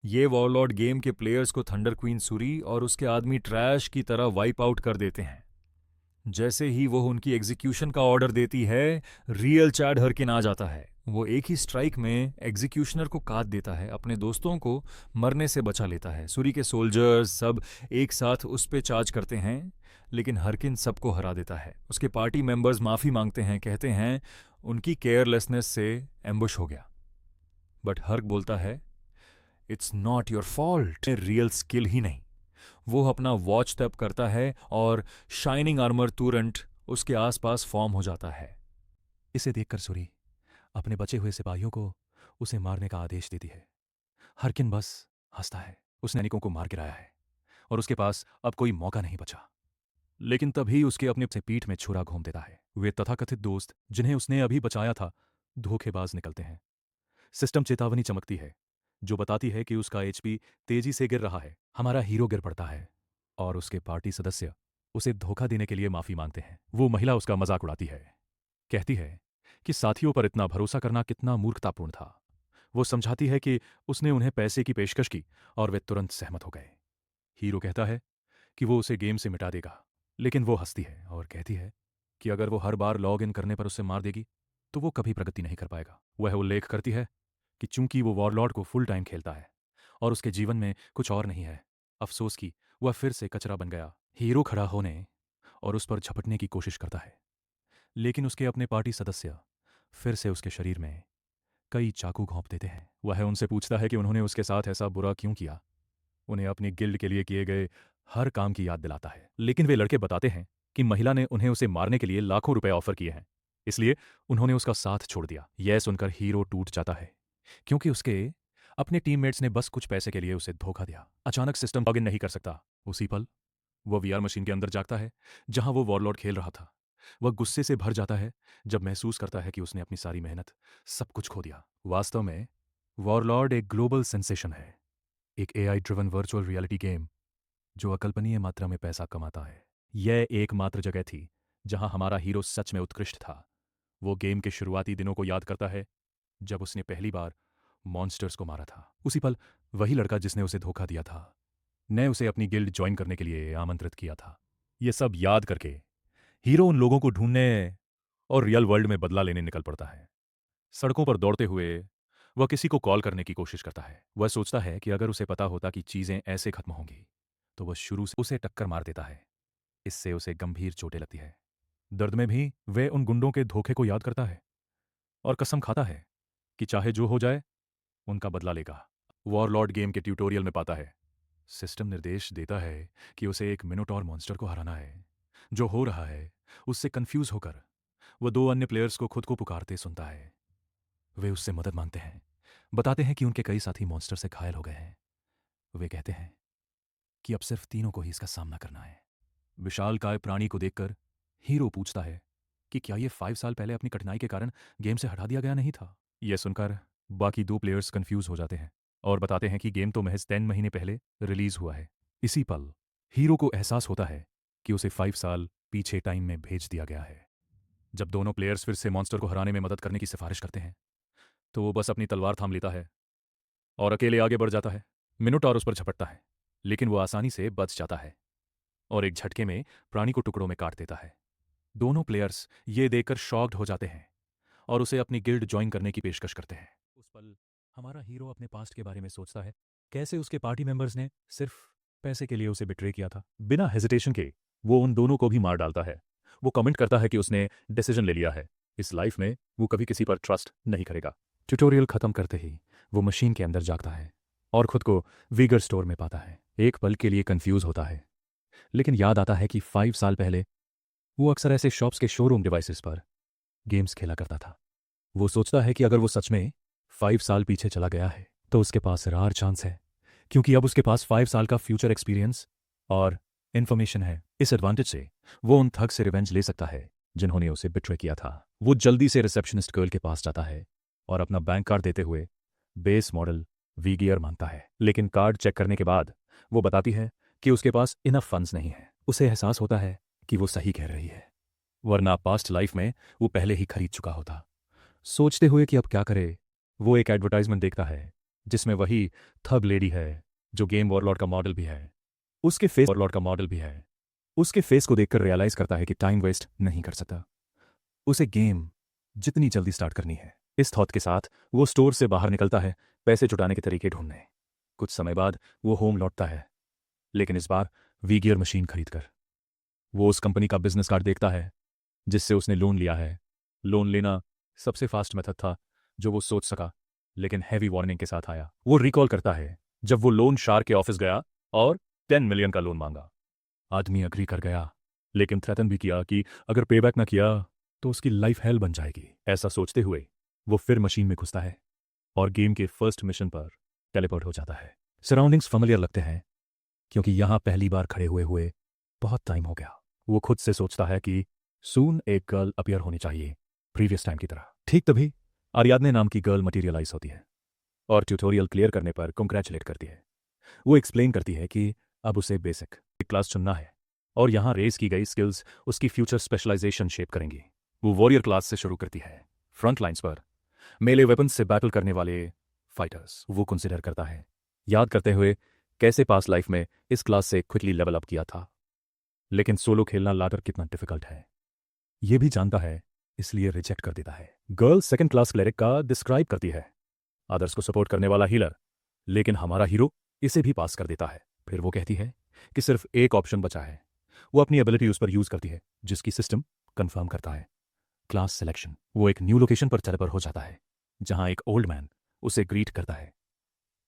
ये warlord game के players को थंडर क्वीन सुरी और उसके आदमी ट्रैश की तरह वाइप आउट कर देते हैं। जैसे ही वो उनकी एग्जीक्यूशन का ऑर्डर देती है, रियल चैड हरकिन आ जाता है। वो एक ही स्ट्राइक में एग्जीक्यूशनर को काट देता है, अपने दोस्तों को मरने से बचा लेता है। सूरी के सोल्जर्स सब एक साथ उस पे चार्ज करते हैं, लेकिन हरकिन सबको हरा देता है। उसके पार्टी मेंबर्स माफ़ी मांगते हैं, कहते हैं उनकी केयरलेसनेस से एम्बुश हो गया। बट हर्क बोलता है, it's not your fault, real skill ही नहीं। वो अपना वॉच तैप करता है और शाइनिंग आर्मर तुरंत उसके आसपास फॉर्म हो जाता है। इसे देखकर सुरी अपने बचे हुए सिपाहियों को उसे मारने का आदेश देती है। हरकिन बस हंसता है। उसने सैनिकों को मार गिराया है और उसके पास अब कोई मौका नहीं बचा। लेकिन तभी उसके अपने से पीठ में छुरा घोंप देता है। वे तथाकथित दोस्त जिन्हें उसने अभी बचाया था धोखेबाज निकलते हैं। सिस्टम चेतावनी चमकती है जो बताती है कि उसका एचपी तेजी से गिर रहा है। हमारा हीरो गिर पड़ता है और उसके पार्टी सदस्य उसे धोखा देने के लिए माफी मांगते हैं। वो महिला उसका मजाक उड़ाती है, कहती है कि साथियों पर इतना भरोसा करना कितना मूर्खतापूर्ण था। वो समझाती है कि उसने उन्हें पैसे की पेशकश की और वे तुरंत सहमत हो गए। हीरो कहता है कि वो उसे गेम से मिटा देगा, लेकिन वो हंसती है और कहती है कि अगर वो हर बार लॉग इन करने पर उसे मार देगी तो वो कभी प्रगति नहीं कर पाएगा। वह उल्लेख करती है कि चूंकि वो वॉरलॉर्ड को फुल टाइम खेलता है और उसके जीवन में कुछ और नहीं है, अफसोस की वह फिर से कचरा बन गया। हीरो खड़ा होने और उस पर झपटने की कोशिश करता है, लेकिन उसके अपने पार्टी सदस्य फिर से उसके शरीर में कई चाकू घोंप देते हैं। वह उनसे पूछता है कि उन्होंने उसके साथ ऐसा बुरा क्यों किया। उन्हें अपनी गिल्ड के लिए किए गए हर काम की याद दिलाता है, लेकिन वे लड़के बताते हैं कि महिला ने उन्हें उसे मारने के लिए लाखों रुपए ऑफर किए हैं, इसलिए उन्होंने उसका साथ छोड़ दिया। यह सुनकर हीरो टूट जाता है क्योंकि उसके अपने टीममेट्स ने बस कुछ पैसे के लिए उसे धोखा दिया। अचानक सिस्टम लॉग इन नहीं कर सकता। उसी पल वो वीआर मशीन के अंदर जागता है जहां वो वॉरलॉर्ड खेल रहा था। वह गुस्से से भर जाता है जब महसूस करता है कि उसने अपनी सारी मेहनत, सब कुछ खो दिया। वास्तव में वॉरलॉर्ड एक ग्लोबल सेंसेशन है, एक AI driven virtual reality game जो अकल्पनीय मात्रा में पैसा कमाता है। यह एकमात्र जगह थी जहां हमारा हीरो सच में उत्कृष्ट था। वो गेम के शुरुआती दिनों को याद करता है जब उसने पहली बार मॉन्स्टर्स को मारा था। उसी पल वही लड़का जिसने उसे धोखा दिया था ने उसे अपनी गिल्ड ज्वाइन करने के लिए आमंत्रित किया था। ये सब याद करके हीरो उन लोगों को ढूंढने और रियल वर्ल्ड में बदला लेने निकल पड़ता है। सड़कों पर दौड़ते हुए वह किसी को कॉल करने की कोशिश करता है। वह सोचता है कि अगर उसे पता होता कि चीजें ऐसे खत्म होंगी तो वह शुरू से उसे टक्कर मार देता है। इससे उसे गंभीर चोटें लगती है। दर्द में भी वह उन गुंडों के धोखे को याद करता है और कसम खाता है कि चाहे जो हो जाए उनका बदला लेगा। वॉरलॉर्ड गेम के ट्यूटोरियल में पाता है सिस्टम निर्देश देता है कि उसे एक मिनोटॉर मॉन्स्टर को हराना है। जो हो रहा है उससे कंफ्यूज होकर वह दो अन्य प्लेयर्स को खुद को पुकारते सुनता है। वे उससे मदद मांगते हैं, बताते हैं कि उनके कई साथी मॉन्स्टर से घायल हो गए हैं। वे कहते हैं कि अब सिर्फ तीनों को ही इसका सामना करना है। विशालकाय प्राणी को देखकर हीरो पूछता है कि क्या ये 5 साल पहले अपनी कठिनाई के कारण गेम से हटा दिया गया नहीं था। यह सुनकर बाकी दो प्लेयर्स कंफ्यूज हो जाते हैं और बताते हैं कि गेम तो महज 10 महीने पहले रिलीज हुआ है। इसी पल हीरो को एहसास होता है कि उसे 5 साल पीछे टाइम में भेज दिया गया है। जब दोनों प्लेयर्स फिर से मॉन्स्टर को हराने में मदद करने की सिफारिश करते हैं तो वो बस अपनी तलवार थाम लेता है और अकेले आगे बढ़ जाता है। मिनोटॉर उस पर झपटता है, लेकिन वो आसानी से बच जाता है और एक झटके में प्राणी को टुकड़ों में काट देता है। दोनों प्लेयर्स ये देखकर शॉक्ड हो जाते हैं और उसे अपनी गिल्ड ज्वाइन करने की पेशकश करते हैं। उस पल हमारा हीरो अपने पास्ट के बारे में सोचता है, कैसे उसके पार्टी मेंबर्स ने सिर्फ पैसे के लिए उसे बिट्रे किया था। बिना हेजिटेशन के वो उन दोनों को भी मार डालता है। वो कमेंट करता है कि उसने डिसीजन ले लिया है, इस लाइफ में वो कभी किसी पर ट्रस्ट नहीं करेगा। ट्यूटोरियल खत्म करते ही वो मशीन के अंदर जागता है और खुद को वीगर स्टोर में पाता है। एक पल के लिए कंफ्यूज होता है, लेकिन याद आता है कि 5 साल पहले वो अक्सर ऐसे शॉप्स के शोरूम डिवाइसेस पर गेम्स खेला करता था। वो सोचता है कि अगर वो सच में 5 साल पीछे चला गया है तो उसके पास रार चांस है, क्योंकि अब उसके पास 5 साल का फ्यूचर एक्सपीरियंस और इन्फॉर्मेशन है। इस एडवांटेज से वो उन थग से रिवेंज ले सकता है जिन्होंने उसे बिट्रे किया था। वो जल्दी से रिसेप्शनिस्ट गर्ल के पास जाता है और अपना बैंक कार्ड देते हुए बेस मॉडल वी गियर मांगता है, लेकिन कार्ड चेक करने के बाद वो बताती है कि उसके पास इनफ फंड्स नहीं है। उसे एहसास होता है कि वो सही कह रही है, वरना पास्ट लाइफ में वो पहले ही खरीद चुका होता। सोचते हुए कि अब क्या करे, वो एक एडवर्टाइजमेंट देखता है जिसमें वही थग लेडी है जो गेम वॉरलॉर्ड का मॉडल भी है। उसके फेस को देखकर रियलाइज करता है कि टाइम वेस्ट नहीं कर सकता, उसे गेम जितनी जल्दी स्टार्ट करनी है। इस थॉट के साथ वो स्टोर से बाहर निकलता है पैसे जुटाने के तरीके ढूंढने। कुछ समय बाद वो होम लौटता है, लेकिन इस बार वी गियर मशीन खरीदकर। वो उस कंपनी का बिजनेस कार्ड देखता है जिससे उसने लोन लिया है। लोन लेना सबसे फास्ट मेथड था जो वो सोच सका, लेकिन हैवी वार्निंग के साथ आया। वो रिकॉल करता है जब वो लोन शार के ऑफिस गया और 10 मिलियन का लोन मांगा। आदमी अग्री कर गया, लेकिन थ्रेटन भी किया कि अगर पेबैक ना किया तो उसकी लाइफ हेल बन जाएगी। ऐसा सोचते हुए वो फिर मशीन में घुसता है और गेम के फर्स्ट मिशन पर टेलीपोर्ट हो जाता है। सराउंडिंग्स फैमिलियर लगते हैं क्योंकि यहां पहली बार खड़े हुए हुए बहुत टाइम हो गया। वो खुद से सोचता है कि सून एक गर्ल अपीयर होनी चाहिए प्रीवियस टाइम की तरह। ठीक तभी आरियादने नाम की गर्ल मटेरियलाइज होती है और ट्यूटोरियल क्लियर करने पर कंग्रेचुलेट करती है। वो एक्सप्लेन करती है कि अब उसे बेसिक क्लास चुनना है और यहाँ रेस की गई स्किल्स उसकी फ्यूचर स्पेशलाइजेशन शेप करेंगी। वो वॉरियर क्लास से शुरू करती है, फ्रंट लाइन्स पर मेले वेपन्स से बैटल करने वाले फाइटर्स वो कंसिडर करता है, याद करते हुए कैसे पास लाइफ में इस क्लास से क्विकली लेवल अप किया था। लेकिन सोलो खेलना लाडर कितना डिफिकल्ट है ये भी जानता है, इसलिए रिजेक्ट कर देता है। गर्ल सेकंड क्लास क्लेरिक का डिस्क्राइब करती है, अदर्स को सपोर्ट करने वाला हीलर, लेकिन हमारा हीरो इसे भी पास कर देता है। फिर वो कहती है कि सिर्फ एक ऑप्शन बचा है। वो अपनी एबिलिटी उस पर यूज करती है जिसकी सिस्टम कंफर्म करता है क्लास सिलेक्शन। वो एक न्यू लोकेशन पर टेलीपोर्ट हो जाता है जहां एक ओल्ड मैन उसे ग्रीट करता है।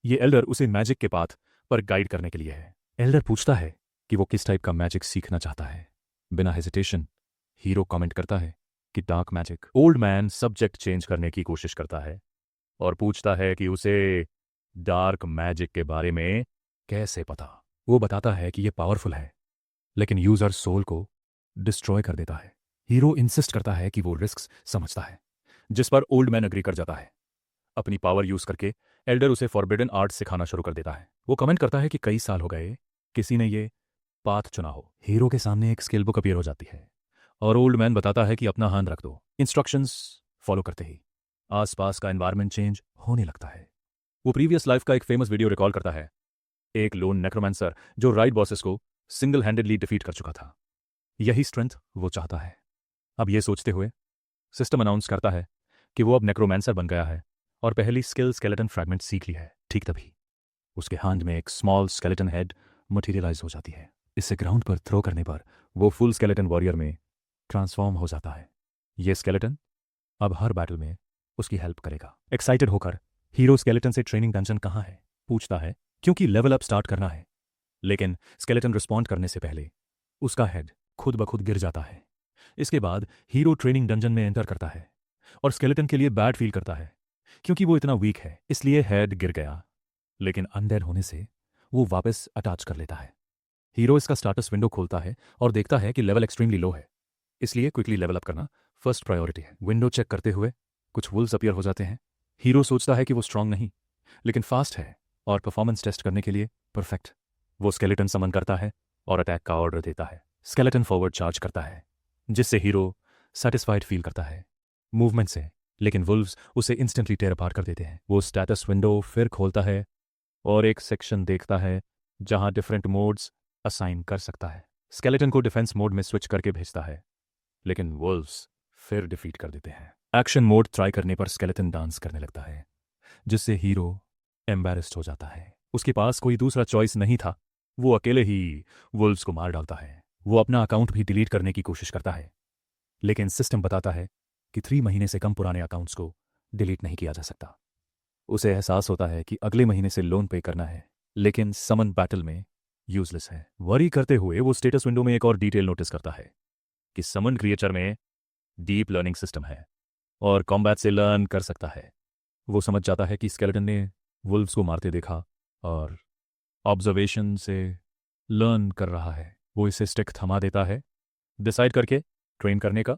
ये एल्डर उसे मैजिक के पाथ पर गाइड करने के लिए है। एल्डर पूछता है कि वो किस टाइप का मैजिक सीखना चाहता है। बिना हेजिटेशन हीरो कमेंट करता है कि dark magic. Old man subject change करने की कोशिश करता है और पूछता है कि उसे डार्क मैजिक के बारे में कैसे पता। वो बताता है कि ये पावरफुल है लेकिन यूजर सोल को डिस्ट्रॉय कर देता है। हीरो इंसिस्ट करता है कि वो रिस्क समझता है, जिस पर ओल्ड मैन अग्री कर जाता है। अपनी पावर यूज करके एल्डर उसे फॉरबिडन आर्ट सिखाना शुरू कर देता है। वो कमेंट करता है कि कई साल हो गए किसी ने ये पाथ चुना हो। हीरो के सामने एक स्किल बुक अपीयर हो जाती है और ओल्ड मैन बताता है कि अपना हाथ रख दो। इंस्ट्रक्शंस फॉलो करते ही आसपास का एनवायरनमेंट चेंज होने लगता है। वो प्रीवियस लाइफ का एक फेमस वीडियो रिकॉल करता है, एक लोन नेक्रोमैंसर जो राइट बॉसेस को सिंगल हैंडेडली डिफीट कर चुका था। यही स्ट्रेंथ वो चाहता है। अब ये सोचते हुए सिस्टम अनाउंस करता है कि वो अब नेक्रोमैंसर बन गया है और पहली स्किल स्केलेटन फ्रैगमेंट सीख ली है। ठीक तभी उसके हाथ में एक स्मॉल स्केलेटन हेड मटेरियलाइज हो जाती है। इसे ग्राउंड पर थ्रो करने पर वो फुल स्केलेटन वॉरियर में ट्रांसफॉर्म हो जाता है। ये स्केलेटन अब हर बैटल में उसकी हेल्प करेगा। एक्साइटेड होकर हीरो स्केलेटन से ट्रेनिंग डंजन कहाँ है पूछता है, क्योंकि लेवल अप स्टार्ट करना है। लेकिन स्केलेटन रिस्पॉन्ड करने से पहले उसका हेड खुद ब खुद गिर जाता है। इसके बाद हीरो ट्रेनिंग डंजन में एंटर करता है और स्केलेटन के लिए बैड फील करता है क्योंकि वो इतना वीक है, इसलिए हेड गिर गया। लेकिन अनडेड होने से वो वापस अटैच कर लेता है। हीरो इसका स्टाटस विंडो खोलता है और देखता है कि लेवल एक्सट्रीमली लो है, इसलिए क्विकली लेवल अप करना फर्स्ट प्रायोरिटी है। विंडो चेक करते हुए कुछ वुल्स अपीयर हो जाते हैं। हीरो सोचता है कि वो स्ट्रांग नहीं लेकिन फास्ट है और परफॉर्मेंस टेस्ट करने के लिए परफेक्ट। वो स्केलेटन समन करता है और अटैक का ऑर्डर देता है। स्केलेटन फॉरवर्ड चार्ज करता है जिससे हीरो सेटिस्फाइड फील करता है मूवमेंट से, लेकिन वुल्व्स उसे इंस्टेंटली टेयर अपार्ट कर देते हैं। वो स्टेटस विंडो फिर खोलता है और एक सेक्शन देखता है जहां डिफरेंट मोड्स असाइन कर सकता है। स्केलेटन को डिफेंस मोड में स्विच करके भेजता है, लेकिन वुल्व्स फिर डिफीट कर देते हैं। एक्शन मोड ट्राई करने पर स्केलेटन डांस करने लगता है जिससे हीरो एम्बैरेस्ड हो जाता है। उसके पास कोई दूसरा चॉइस नहीं था, वो अकेले ही वुल्व्स को मार डालता है। वो अपना अकाउंट भी डिलीट करने की कोशिश करता है, लेकिन सिस्टम बताता है कि 3 महीने से कम पुराने अकाउंट्स को डिलीट नहीं किया जा सकता। उसे एहसास होता है कि अगले महीने से लोन पे करना है, लेकिन समन बैटल में यूजलेस है। वरी करते हुए वो स्टेटस विंडो में एक और डिटेल नोटिस करता है कि समन क्रिएचर में डीप लर्निंग सिस्टम है और कॉम्बैट से लर्न कर सकता है। वो समझ जाता है कि स्केलेटन ने वुल्व्स को मारते देखा और ऑब्जर्वेशन से लर्न कर रहा है। वो इसे स्टिक थमा देता है, डिसाइड करके ट्रेन करने का,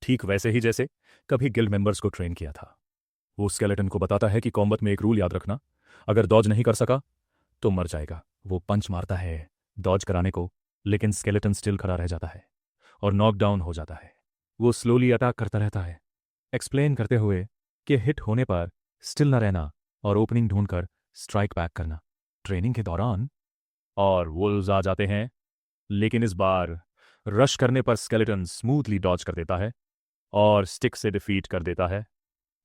ठीक वैसे ही जैसे कभी गिल्ड मेंबर्स को ट्रेन किया था। वो स्केलेटन को बताता है कि कॉम्बैट में एक रूल याद रखना, अगर डॉज नहीं कर सका तो मर जाएगा। वो पंच मारता है डॉज कराने को, लेकिन स्केलेटन स्टिल खड़ा रह जाता है और नॉकडाउन हो जाता है। वो स्लोली अटैक करता रहता है, एक्सप्लेन करते हुए कि हिट होने पर स्टिल न रहना और ओपनिंग ढूंढकर स्ट्राइक बैक करना ट्रेनिंग के दौरान, और वुल्व्स आ जाते हैं, लेकिन इस बार रश करने पर स्केलेटन स्मूथली डॉज कर देता है और स्टिक से डिफीट कर देता है।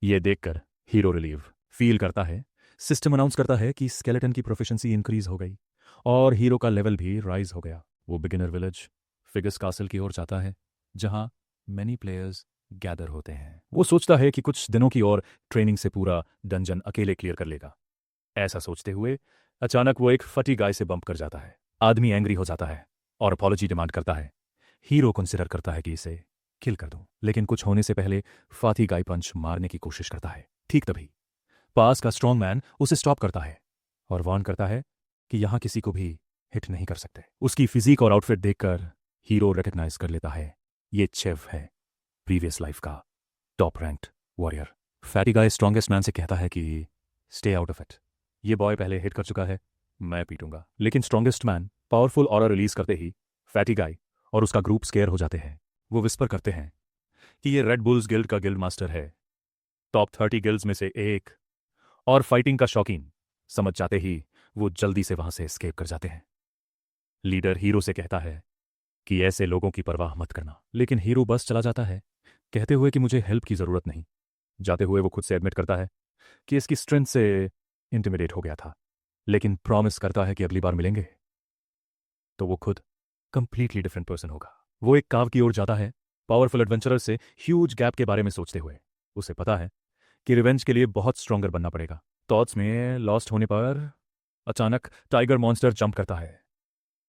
ये देखकर हीरो रिलीव फील करता है। सिस्टम अनाउंस करता है कि स्केलेटन की प्रोफिशिएंसी इंक्रीज हो गई और हीरो का लेवल भी राइज हो गया। वो बिगिनर विलेज फिगस कासल की ओर जाता है, जहां मेनी प्लेयर्स गैदर होते हैं। वो सोचता है कि कुछ दिनों की और ट्रेनिंग से पूरा डंजन अकेले क्लियर कर लेगा। ऐसा सोचते हुए अचानक वो एक फटी गाय से बम्प कर जाता है। आदमी एंग्री हो जाता है और अपॉलॉजी डिमांड करता है। हीरो कंसिडर करता है कि इसे किल कर दूं, लेकिन कुछ होने से पहले फाती गाय पंच मारने की कोशिश करता है। ठीक तभी पास का स्ट्रॉन्ग मैन उसे स्टॉप करता है और वार्न करता है कि यहां किसी को भी हिट नहीं कर सकते। उसकी फिजिक और आउटफिट देखकर हीरो रिकग्नाइज कर लेता है, ये चेव है, प्रीवियस लाइफ का टॉप रैंक्ड वॉरियर। फैटी गाय स्ट्रॉन्गेस्ट मैन से कहता है कि स्टे आउट ऑफ इट, ये बॉय पहले हिट कर चुका है, मैं पीटूंगा। लेकिन strongest man powerful aura release करते ही फैटी गाय और उसका ग्रुप स्केयर हो जाते हैं। वो विस्पर करते हैं कि ये रेड बुल्स गिल्ड का गिल्ड मास्टर है, टॉप 30 गिल्ड्स में से एक, और फाइटिंग का शौकीन। समझ जाते ही वो जल्दी से वहां से एस्केप कर जाते हैं। लीडर हीरो से कहता है कि ऐसे लोगों की परवाह मत करना, लेकिन हीरो बस चला जाता है, कहते हुए कि मुझे हेल्प की जरूरत नहीं। जाते हुए वो खुद से एडमिट करता है कि इसकी स्ट्रेंथ से इंटिमिडेट हो गया था, लेकिन प्रॉमिस करता है कि अगली बार मिलेंगे तो वो खुद कंप्लीटली डिफरेंट पर्सन होगा। वो एक काव की ओर जाता है, पावरफुल एडवेंचरर से ह्यूज गैप के बारे में सोचते हुए। उसे पता है कि रिवेंज के लिए बहुत स्ट्रॉन्गर बनना पड़ेगा। थॉट्स में लॉस्ट होने पर अचानक टाइगर मॉन्स्टर जंप करता है।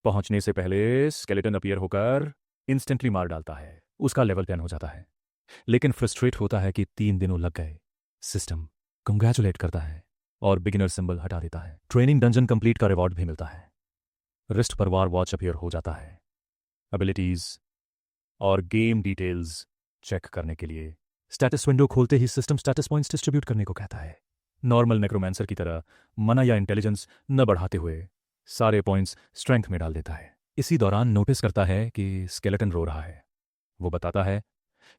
पहुंचने से पहले स्केलेटन अपीयर होकर इंस्टेंटली मार डालता है। उसका लेवल 10 हो जाता है, लेकिन फ्रस्ट्रेट होता है कि 3 दिनों लग गए। सिस्टम कंग्रेचुलेट करता है और बिगिनर सिंबल हटा देता है। ट्रेनिंग डंजन कंप्लीट का रिवॉर्ड भी मिलता है। रिस्ट पर वार वॉच अपीयर हो जाता है। एबिलिटीज और गेम डिटेल्स चेक करने के लिए स्टेटस विंडो खोलते ही सिस्टम स्टेटस पॉइंट्स डिस्ट्रीब्यूट करने को कहता है। नॉर्मल नेक्रोमैंसर की तरह मना या इंटेलिजेंस न बढ़ाते हुए सारे पॉइंट्स स्ट्रेंथ में डाल देता है। इसी दौरान नोटिस करता है कि स्केलेटन रो रहा है। वो बताता है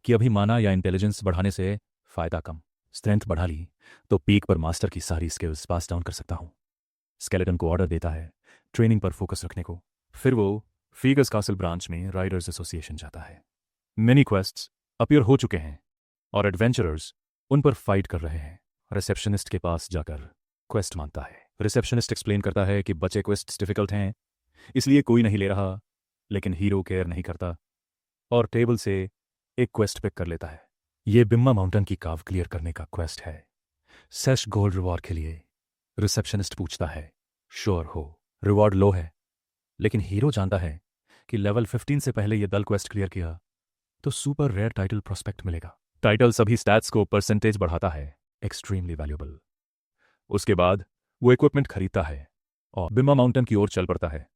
कि अभी माना या इंटेलिजेंस बढ़ाने से फायदा कम, स्ट्रेंथ बढ़ा ली तो पीक पर मास्टर की सारी स्किल्स पास डाउन कर सकता हूं। स्केलेटन को ऑर्डर देता है ट्रेनिंग पर फोकस रखने को। फिर वो फीगस कासल ब्रांच में राइडर्स एसोसिएशन जाता है। मिनी क्वेस्ट्स अपीयर हो चुके हैं और एडवेंचरर्स उन पर फाइट कर रहे हैं। रिसेप्शनिस्ट के पास जाकर क्वेस्ट मांगता है। रिसेप्शनिस्ट एक्सप्लेन करता है कि बचे क्वेस्ट्स डिफिकल्ट हैं, इसलिए कोई नहीं ले रहा, लेकिन हीरो केयर नहीं करता और टेबल से एक क्वेस्ट पिक कर लेता है। ये बिम्मा माउंटेन की काव क्लियर करने का क्वेस्ट है, सेश गोल्ड रिवॉर्ड के लिए। रिसेप्शनिस्ट पूछता है श्योर हो? रिवॉर्ड लो है, लेकिन हीरो जानता है कि लेवल 15 से पहले ये दल क्वेस्ट क्लियर किया तो सुपर रेयर टाइटल प्रोस्पेक्ट मिलेगा। टाइटल सभी स्टैट्स को परसेंटेज बढ़ाता है, एक्सट्रीमली वैल्यूएबल। उसके बाद वो इक्विपमेंट खरीदता है और बिम्मा माउंटेन की ओर चल पड़ता है।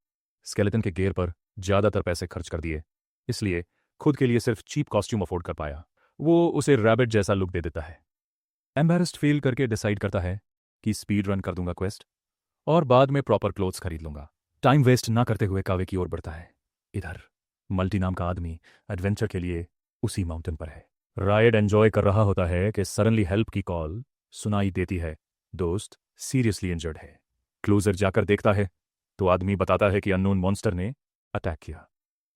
स्केलेटन के गियर पर ज्यादातर पैसे खर्च कर दिए, इसलिए खुद के लिए सिर्फ चीप कॉस्ट्यूम अफोर्ड कर पाया। वो उसे रैबिट जैसा लुक दे देता है। एम्बेरस्ड फील करके डिसाइड करता है कि स्पीड रन कर दूंगा क्वेस्ट और बाद में प्रॉपर क्लोथ्स खरीद लूंगा। टाइम वेस्ट ना करते हुए कावे की ओर बढ़ता है। इधर मल्टी नाम का आदमी एडवेंचर के लिए उसी माउंटेन पर है। रायड एंजॉय कर रहा होता है कि सडनली हेल्प की कॉल सुनाई देती है। दोस्त सीरियसली इंजर्ड है। क्लोजर जाकर देखता है तो आदमी बताता है कि अननोन मॉन्स्टर ने अटैक किया।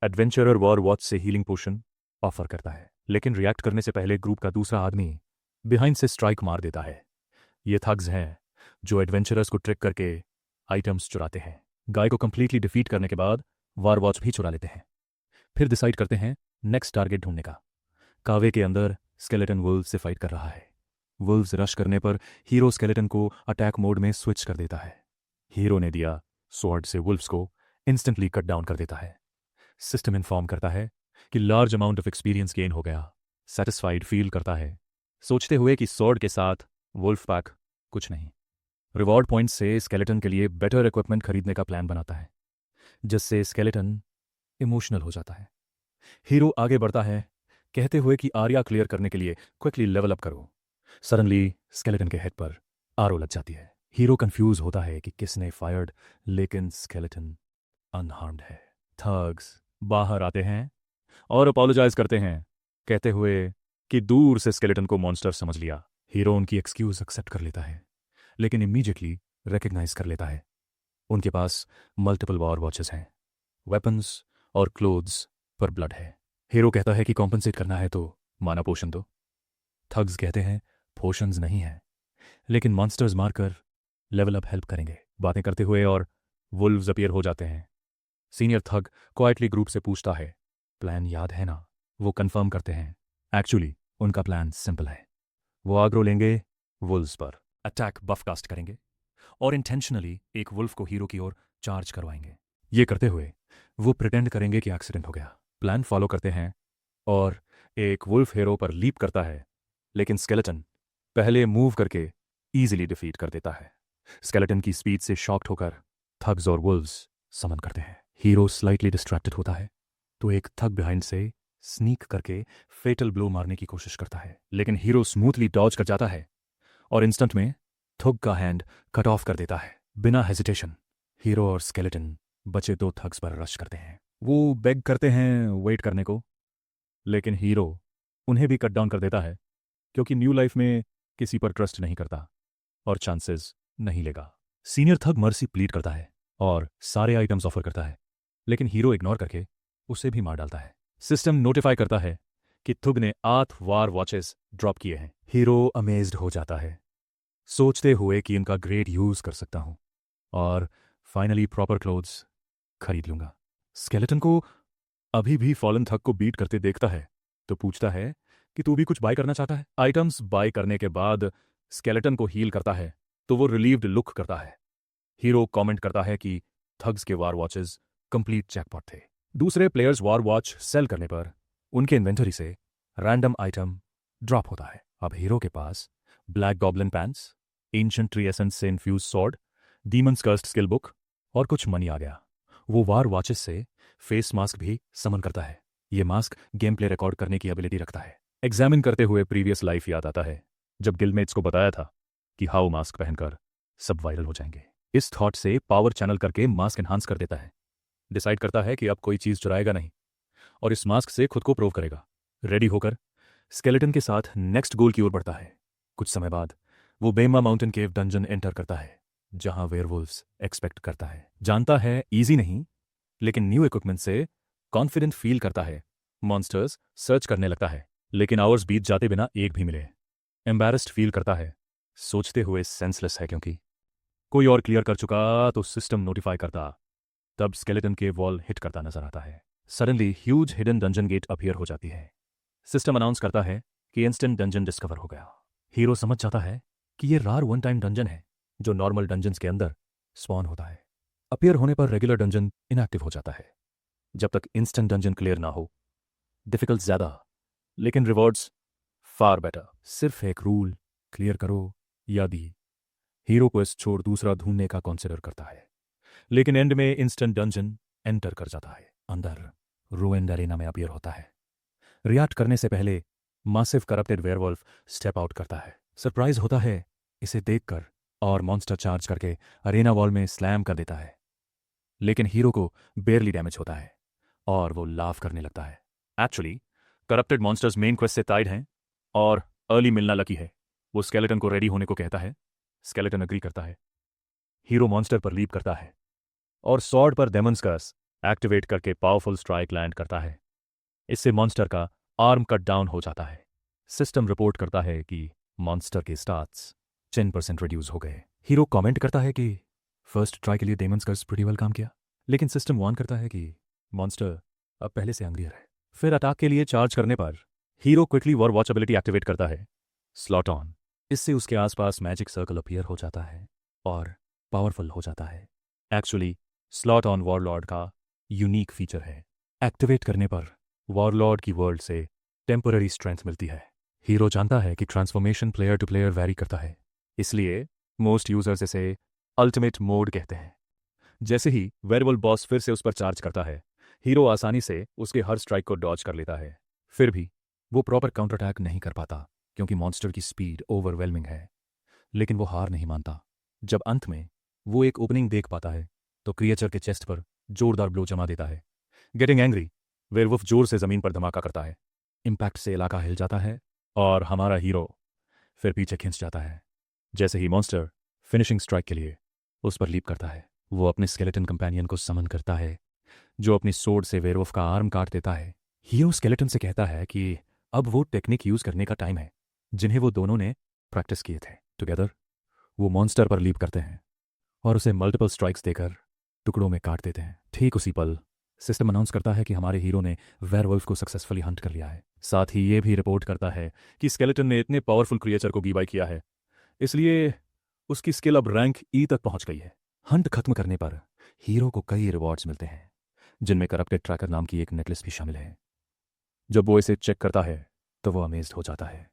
एडवेंचरर वॉर वॉच से हीलिंग पोशन ऑफर करता है, लेकिन रिएक्ट करने से पहले ग्रुप का दूसरा आदमी बिहाइंड से स्ट्राइक मार देता है। ये थग्स हैं जो एडवेंचरर्स को ट्रिक करके आइटम्स चुराते हैं। गाय को कंप्लीटली डिफीट करने के बाद वार वॉच भी चुरा लेते हैं। फिर डिसाइड करते हैं नेक्स्ट टारगेट ढूंढने का। कावे के अंदर स्केलेटन वुल्व से फाइट कर रहा है। वुल्व्स रश करने पर हीरो स्केलेटन को अटैक मोड में स्विच कर देता है। हीरो ने दिया स्वॉर्ड से वुल्व्स को इंस्टेंटली कट डाउन कर देता है। सिस्टम इन्फॉर्म करता है कि large amount of experience gain हो गया। सेटिस्फाइड फील करता है, सोचते हुए कि स्वॉर्ड के साथ वुल्फ पैक कुछ नहीं। रिवॉर्ड पॉइंट से स्केलेटन के लिए बेटर इक्विपमेंट खरीदने का प्लान बनाता है, जिससे स्केलेटन इमोशनल हो जाता है। हीरो आगे बढ़ता है, कहते हुए कि आर्या क्लियर करने के लिए क्विकली लेवल अप करो। सडनली स्केलेटन के हेड पर आरो लग जाती है। हीरो कंफ्यूज होता है कि किसने फायर्ड, लेकिन स्केलेटन अनहार्म्ड है। थग्स बाहर आते हैं और अपोलोजाइज करते हैं, कहते हुए कि दूर से स्केलेटन को मॉन्स्टर समझ लिया। हीरो उनकी एक्सक्यूज एक्सेप्ट कर लेता है, लेकिन इमीडिएटली रिकग्नाइज कर लेता है। उनके पास मल्टीपल वॉर वॉचेस हैं, वेपन्स और क्लोथ्स पर ब्लड है। हीरो कहता है कि कॉम्पनसेट करना है तो माना पोशन दो। थग्स कहते हैं पोशंस नहीं है, लेकिन मॉन्स्टर्स मारकर लेवल अप हेल्प करेंगे। बातें करते हुए और वुल्व्स अपीयर हो जाते हैं। सीनियर थग क्वाइटली ग्रुप से पूछता है, प्लान याद है ना? वो कंफर्म करते हैं। एक्चुअली उनका प्लान सिंपल है। वो आग्रो लेंगे वुल्व्स पर, अटैक बफ कास्ट करेंगे और इंटेंशनली एक वुल्फ को हीरो की ओर चार्ज करवाएंगे। ये करते हुए वो प्रिटेंड करेंगे कि एक्सीडेंट हो गया। प्लान फॉलो करते हैं और एक वुल्फ हीरो पर लीप करता है, लेकिन स्केलेटन पहले मूव करके ईजिली डिफीट कर देता है। स्केलेटन की स्पीड से शॉक्ड होकर थग्स और वुल्व्स समन करते हैं। हीरो स्लाइटली डिस्ट्रैक्टेड होता है तो एक थग बिहाइंड से स्नीक करके फेटल ब्लो मारने की कोशिश करता है, लेकिन हीरो स्मूथली डॉज कर जाता है और इंस्टेंट में थग का हैंड कट ऑफ कर देता है। बिना हेजिटेशन हीरो और स्केलेटन बचे दो थग्स पर रश करते हैं। वो बेग करते हैं वेट करने को, लेकिन हीरो उन्हें भी कट डाउन कर देता है क्योंकि न्यू लाइफ में किसी पर ट्रस्ट नहीं करता और चांसेस नहीं लेगा। सीनियर थग मर्सी प्लीड करता है और सारे आइटम्स ऑफर करता है, लेकिन हीरो इग्नोर करके उसे भी मार डालता है। सिस्टम नोटिफाई करता है कि थुग ने 8 वार वॉचेस ड्रॉप किए हैं। हीरो अमेज्ड हो जाता है, सोचते हुए कि इनका ग्रेट यूज कर सकता हूं और फाइनली प्रॉपर क्लोथ्स खरीद लूंगा। स्केलेटन को अभी भी फॉलन थग को बीट करते देखता है तो पूछता है कि तू भी कुछ बाय करना चाहता है। आइटम्स बाय करने के बाद स्केलेटन को हील करता है तो वो रिलीव्ड लुक करता है। हीरो कमेंट करता है कि थग्स के वार वॉचेस कंप्लीट जैकपॉट थे। दूसरे प्लेयर्स वार वॉच सेल करने पर उनके इन्वेंटरी से रैंडम आइटम ड्रॉप होता है। अब हीरो के पास black goblin pants, ancient tree essence से infuse sword, demons cursed skill book और कुछ मनी आ गया। वो वार वॉचेस से फेस मास्क भी समन करता है। ये मास्क गेम प्ले रिकॉर्ड करने की एबिलिटी रखता है। एग्जामिन करते हुए प्रीवियस लाइफ याद आता है जब गिल्डमेट्स को बताया था कि हाउ मास्क पहनकर सब वायरल हो जाएंगे। इस थॉट से पावर चैनल करके मास्क एनहांस कर देता है। डिसाइड करता है कि अब कोई चीज चुराएगा नहीं और इस मास्क से खुद को प्रूव करेगा। रेडी होकर स्केलेटन के साथ नेक्स्ट गोल की ओर बढ़ता है। कुछ समय बाद वो बेमा माउंटेन केव डंजन एंटर करता है जहां वेयरवुल्व्स एक्सपेक्ट करता है। जानता है इजी नहीं, लेकिन न्यू इक्विपमेंट से कॉन्फिडेंट फील करता है। मॉन्स्टर्स सर्च करने लगता है, लेकिन आवर्स बीत जाते बिना एक भी मिले। एम्बैरेस्ड फील करता है, सोचते हुए सेंसलेस है क्योंकि कोई और क्लियर कर चुका तो सिस्टम नोटिफाई करता। तब स्केलेटन के वॉल हिट करता नजर आता है। Suddenly huge hidden dungeon gate appear हो जाती है। सिस्टम अनाउंस करता है कि इंस्टेंट डंजन डिस्कवर हो गया। हीरो समझ जाता है कि ये रार वन टाइम डंजन है जो नॉर्मल डंजन्स के अंदर स्पॉन होता है। अपीयर होने पर रेगुलर डंजन इनएक्टिव हो जाता है जब तक इंस्टेंट डंजन क्लियर ना हो। डिफिकल्ट ज्यादा, लेकिन रिवॉर्ड्स फार बेटर। सिर्फ एक रूल क्लियर करो या दी। हीरो क्वेस्ट छोड़ दूसरा ढूंढने का कंसिडर करता है, लेकिन एंड में इंस्टेंट डंजन एंटर कर जाता है। अंदर रूएंड एरेना में अपीयर होता है। रिएक्ट करने से पहले massive corrupted werewolf step out करता है। सरप्राइज होता है इसे देखकर और मॉन्स्टर चार्ज करके अरेना वॉल में स्लैम कर देता है, लेकिन हीरो को बेयरली डैमेज होता है और वो लाफ करने लगता है। Actually corrupted monsters main quest से टाइड हैं और अर्ली मिलना लकी है। वो स्केलेटन को रेडी होने को कहता है। स्केलेटन अग्री करता है। हीरो मॉन्स्टर पर लीप करता है और सॉर्ड पर डेमन्स कर्स एक्टिवेट करके पावरफुल स्ट्राइक लैंड करता है। इससे मॉन्स्टर का आर्म कट डाउन हो जाता है। सिस्टम रिपोर्ट करता है कि मॉन्स्टर के स्टाट्स 10% रिड्यूस हो गए। हीरो कमेंट करता है कि फर्स्ट ट्राई के लिए डेमन्स कर्स प्रीटी वेल काम किया, लेकिन सिस्टम वार्न करता है कि मॉन्स्टर अब पहले से हंग्रियर है। फिर अटैक के लिए चार्ज करने पर हीरो क्विकली वॉर वॉचेबिलिटी एक्टिवेट करता है, स्लॉट ऑन। इससे उसके आसपास मैजिक सर्कल अपीयर हो जाता है और पावरफुल हो जाता है। एक्चुअली स्लॉट ऑन वॉरलॉर्ड का यूनिक फीचर है। एक्टिवेट करने पर वॉरलॉर्ड की वर्ल्ड से टेम्पररी स्ट्रेंथ मिलती है। हीरो जानता है कि transformation player to player vary करता है, इसलिए मोस्ट यूजर्स इसे अल्टीमेट मोड कहते हैं। जैसे ही वेयरवुल्फ बॉस फिर से उस पर चार्ज करता है, हीरो आसानी से उसके हर स्ट्राइक को डॉज कर लेता है। फिर भी वो प्रॉपर काउंटर अटैक नहीं कर पाता क्योंकि मॉन्स्टर की स्पीड ओवरवेलमिंग है, लेकिन वो हार नहीं मानता। जब अंत में वो एक ओपनिंग देख पाता है तो क्रिएचर के चेस्ट पर जोरदार ब्लो जमा देता है। गेटिंग एंग्री, वेयरवुल्फ जोर से जमीन पर धमाका करता है। इम्पैक्ट से इलाका हिल जाता है और हमारा हीरो फिर पीछे खिंच जाता है। जैसे ही मॉन्स्टर फिनिशिंग स्ट्राइक के लिए उस पर लीप करता है। वो अपने स्केलेटन कंपेनियन को समन करता है, जो अपनी सोर्ड से वेयरवुल्फ का आर्म काट देता है। हीरो स्केलेटन से कहता है कि अब वो टेक्निक यूज करने का टाइम है जिन्हें वो दोनों ने प्रैक्टिस किए थे। टुगेदर वो मॉन्स्टर पर लीप करते हैं और उसे मल्टीपल स्ट्राइक्स देकर टुकड़ों में काट देते हैं। ठीक उसी पल सिस्टम अनाउंस करता है कि हमारे हीरो ने वेयरवुल्फ को सक्सेसफुली हंट कर लिया है। साथ ही ये भी रिपोर्ट करता है कि स्केलेटन ने इतने पावरफुल क्रिएचर को गिव किया है, इसलिए उसकी स्किल अब रैंक ई तक पहुंच गई है। हंट खत्म करने पर हीरो को कई रिवॉर्ड्स मिलते हैं, जिनमें करप्टेड ट्रैकर नाम की एक नेकलेस भी शामिल है। जब वो इसे चेक करता है तो वो अमेज्ड हो जाता है,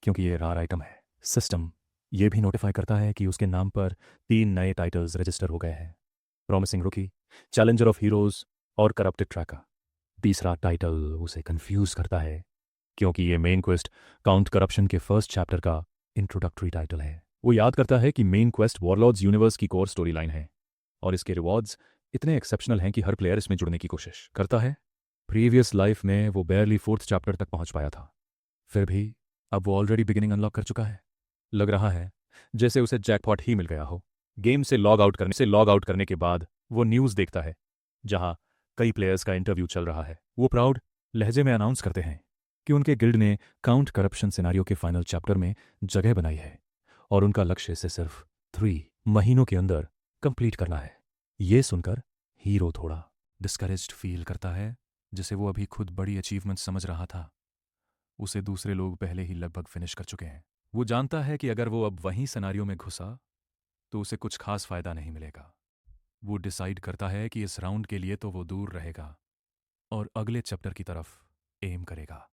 क्योंकि ये रार आइटम है। सिस्टम ये भी नोटिफाई करता है कि उसके नाम पर 3 नए टाइटल्स रजिस्टर हो गए हैं: प्रॉमिसिंग रुकी, चैलेंजर ऑफ हीरोज और करप्टेड ट्रैकर। तीसरा टाइटल उसे कंफ्यूज करता है, क्योंकि ये मेन क्वेस्ट काउंट करप्शन के फर्स्ट चैप्टर का इंट्रोडक्टरी टाइटल है। वो याद करता है कि मेन क्वेस्ट वॉरलॉर्ड्स यूनिवर्स की कोर स्टोरी लाइन है और इसके रिवॉर्ड्स इतने एक्सेप्शनल हैं कि हर प्लेयर इसमें जुड़ने की कोशिश करता है। प्रीवियस लाइफ में वो बेयरली 4th चैप्टर तक पहुंच पाया था, फिर भी अब वो ऑलरेडी बिगिनिंग अनलॉक कर चुका है। लग रहा है जैसे उसे जैकपॉट ही मिल गया हो। गेम से लॉग आउट करने के बाद वो न्यूज़ देखता है, जहां कई प्लेयर्स का इंटरव्यू चल रहा है। वो प्राउड लहजे में अनाउंस करते हैं कि उनके गिल्ड ने काउंट करप्शन सिनारियो के फाइनल चैप्टर में जगह बनाई है और उनका लक्ष्य इसे सिर्फ 3 महीनों के अंदर कंप्लीट करना है। ये सुनकर हीरो थोड़ा डिस्करेज्ड फील करता है, जिसे वो अभी खुद बड़ी अचीवमेंट समझ रहा था। उसे दूसरे लोग पहले ही लगभग फिनिश कर चुके हैं। वो जानता है कि अगर वो अब वहीं सिनारियो में घुसा तो उसे कुछ खास फायदा नहीं मिलेगा। वो डिसाइड करता है कि इस राउंड के लिए तो वो दूर रहेगा और अगले चैप्टर की तरफ एम करेगा।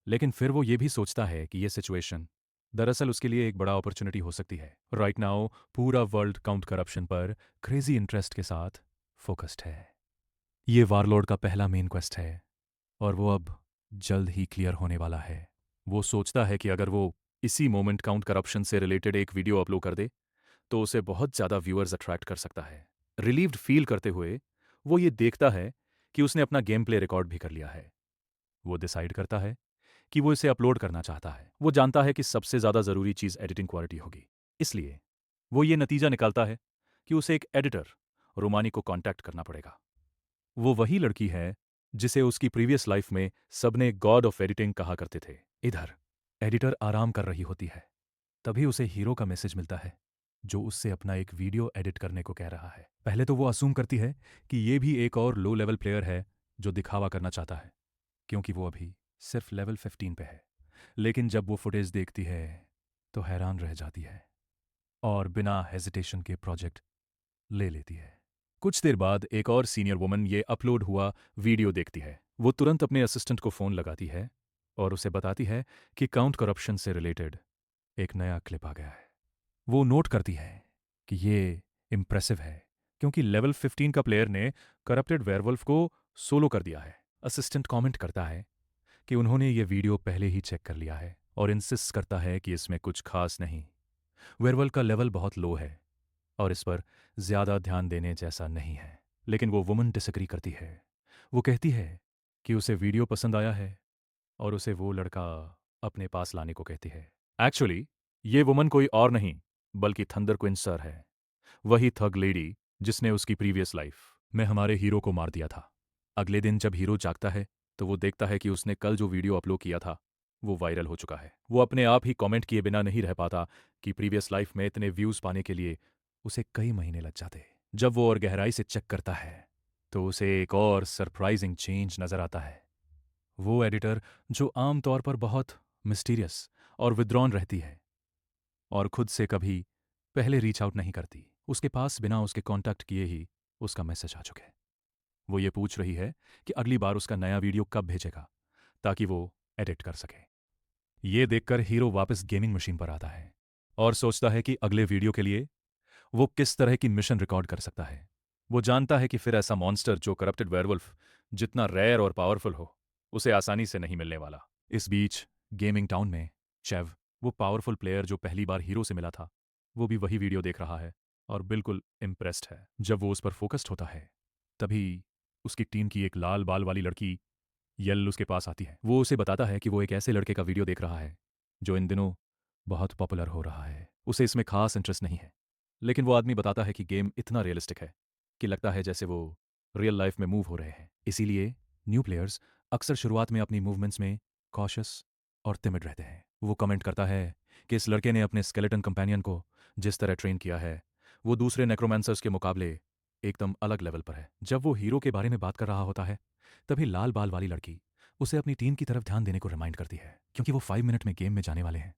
लेकिन फिर वो ये भी सोचता है कि ये सिचुएशन दरअसल उसके लिए एक बड़ा अपॉर्चुनिटी हो सकती है। राइट नाउ पूरा वर्ल्ड काउंट करप्शन पर क्रेजी इंटरेस्ट के साथ फोकस्ड है। ये वारलॉर्ड का पहला मेन क्वेस्ट है और वो अब जल्द ही क्लियर होने वाला है। वो सोचता है कि अगर वो इसी मोमेंट काउंट करप्शन से रिलेटेड एक वीडियो अपलोड कर दे तो उसे बहुत ज़्यादा व्यूअर्स अट्रैक्ट कर सकता है। रिलीव्ड फील करते हुए वो ये देखता है कि उसने अपना गेम प्ले रिकॉर्ड भी कर लिया है। वो डिसाइड करता है कि वो इसे अपलोड करना चाहता है। वो जानता है कि सबसे ज़्यादा ज़रूरी चीज़ एडिटिंग क्वालिटी होगी, इसलिए वो ये नतीजा निकालता है कि उसे एक एडिटर रोमानी को कांटेक्ट करना पड़ेगा। वो वही लड़की है जिसे उसकी प्रीवियस लाइफ में सबने गॉड ऑफ एडिटिंग कहा करते थे। इधर एडिटर आराम कर रही होती है, तभी उसे हीरो का मैसेज मिलता है, जो उससे अपना एक वीडियो एडिट करने को कह रहा है। पहले तो वो असूम करती है कि ये भी एक और लो लेवल प्लेयर है जो दिखावा करना चाहता है, क्योंकि वो अभी सिर्फ लेवल 15 पे है। लेकिन जब वो फुटेज देखती है तो हैरान रह जाती है और बिना हेजिटेशन के प्रोजेक्ट ले लेती है। कुछ देर बाद एक और सीनियर वुमन ये अपलोड हुआ वीडियो देखती है। वो तुरंत अपने असिस्टेंट को फ़ोन लगाती है और उसे बताती है कि काउंट करप्शन से रिलेटेड एक नया क्लिप आ गया है। वो नोट करती है कि ये इम्प्रेसिव है, क्योंकि लेवल 15 का प्लेयर ने करप्टेड वेयरवुल्फ को सोलो कर दिया है। असिस्टेंट कमेंट करता है कि उन्होंने ये वीडियो पहले ही चेक कर लिया है और इंसिस्ट करता है कि इसमें कुछ खास नहीं। वेयरवुल्फ का लेवल बहुत लो है और इस पर ज्यादा ध्यान देने जैसा नहीं है। लेकिन वो वुमन डिसएग्री करती है। वो कहती है कि उसे वीडियो पसंद आया है और उसे वो लड़का अपने पास लाने को कहती है। एक्चुअली ये वुमन कोई और नहीं बल्कि थंडर क्वीन सर है, वही थग लेडी जिसने उसकी प्रीवियस लाइफ में हमारे हीरो को मार दिया था। अगले दिन जब हीरो जागता है तो वो देखता है कि उसने कल जो वीडियो अपलोड किया था वो वायरल हो चुका है। वो अपने आप ही कमेंट किए बिना नहीं रह पाता कि प्रीवियस लाइफ में इतने व्यूज पाने के लिए उसे कई महीने लग जाते। जब वो और गहराई से चेक करता है तो उसे एक और सरप्राइजिंग चेंज नजर आता है। वो एडिटर जो आमतौर पर बहुत मिस्टीरियस और विद्रॉन रहती है और खुद से कभी पहले रीच आउट नहीं करती, उसके पास बिना उसके कांटेक्ट किए ही उसका मैसेज आ चुके। वो ये पूछ रही है कि अगली बार उसका नया वीडियो कब भेजेगा ताकि वो एडिट कर सके। ये देखकर हीरो वापस गेमिंग मशीन पर आता है और सोचता है कि अगले वीडियो के लिए वो किस तरह की मिशन रिकॉर्ड कर सकता है। वो जानता है कि फिर ऐसा मॉन्स्टर जो करप्टेड वेयरवुल्फ जितना रेयर और पावरफुल हो उसे आसानी से नहीं मिलने वाला। इस बीच गेमिंग टाउन में चेव, वो पावरफुल प्लेयर जो पहली बार हीरो से मिला था, वो भी वही वीडियो देख रहा है और बिल्कुल इम्प्रेस्ड है। जब वो उस पर फोकस्ड होता है तभी उसकी टीम की एक लाल बाल वाली लड़की यल उसके पास आती है। वो उसे बताता है कि वो एक ऐसे लड़के का वीडियो देख रहा है जो इन दिनों बहुत पॉपुलर हो रहा है। उसे इसमें खास इंटरेस्ट नहीं है, लेकिन वो आदमी बताता है कि गेम इतना रियलिस्टिक है कि लगता है जैसे वो रियल लाइफ में मूव हो रहे हैं। इसीलिए न्यू प्लेयर्स अक्सर शुरुआत में अपनी मूवमेंट्स में कॉशियस और तिमिड रहते हैं। वो कमेंट करता है कि इस लड़के ने अपने स्केलेटन कंपेनियन को जिस तरह ट्रेन किया है वो दूसरे नेक्रोमेंसर्स के मुकाबले एकदम अलग लेवल पर है। जब वो हीरो के बारे में बात कर रहा होता है तभी लाल बाल वाली लड़की उसे अपनी टीम की तरफ ध्यान देने को रिमाइंड करती है, क्योंकि वो 5 मिनट में गेम में जाने वाले हैं।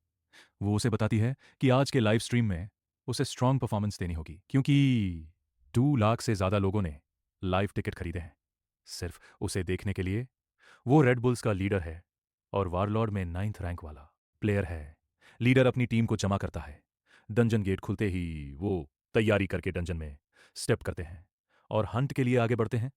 वो उसे बताती है कि आज के लाइव स्ट्रीम में उसे स्ट्रांग परफॉर्मेंस देनी होगी, क्योंकि 2 लाख से ज़्यादा लोगों ने लाइव टिकट खरीदे हैं सिर्फ उसे देखने के लिए। वो रेड बुल्स का लीडर है और वारलॉर्ड में 9th रैंक वाला प्लेयर है। लीडर अपनी टीम को जमा करता है। डंजन गेट खुलते ही वो तैयारी करके डंजन में स्टेप करते हैं और हंट के लिए आगे बढ़ते हैं।